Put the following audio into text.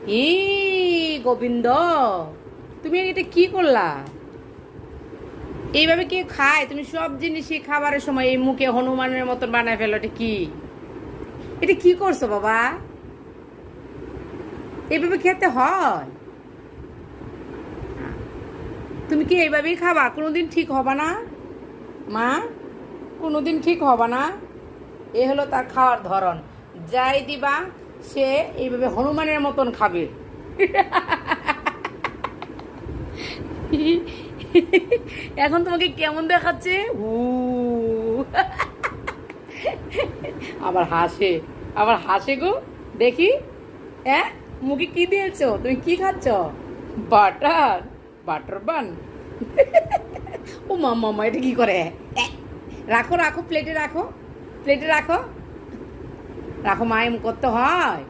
ই গোবিন্দ, তুমি এটা কি করলা? এইভাবে কে খায়? তুমি সব জিনিসই খাবারের সময় এই মুখে হনুমানের মতন বানায় ফেলো। এটা কি? এটা কি করছো বাবা? এইভাবে খেতে হয়? তুমি কি এইভাবেই খাবা? কোনোদিন ঠিক হবা না মা, কোনোদিন ঠিক হবা না। এ হলো তার খাওয়ার ধরন। যাই দিবা সে এইভাবে হনুমানের মতন খাবে। এখন তোমাকে কেমন দেখাচ্ছে? আবার হাসে, আবার হাসে গো। দেখি, হ্যাঁ, মুখে কি দিয়েছো? তুমি কি খাচ্ছ? বাটার, বাটার বান। ও মাম্মা, এটা কি করে? রাখো রাখো, প্লেটে রাখো, প্লেটে রাখো, রাখো। মা এম করতে হয়?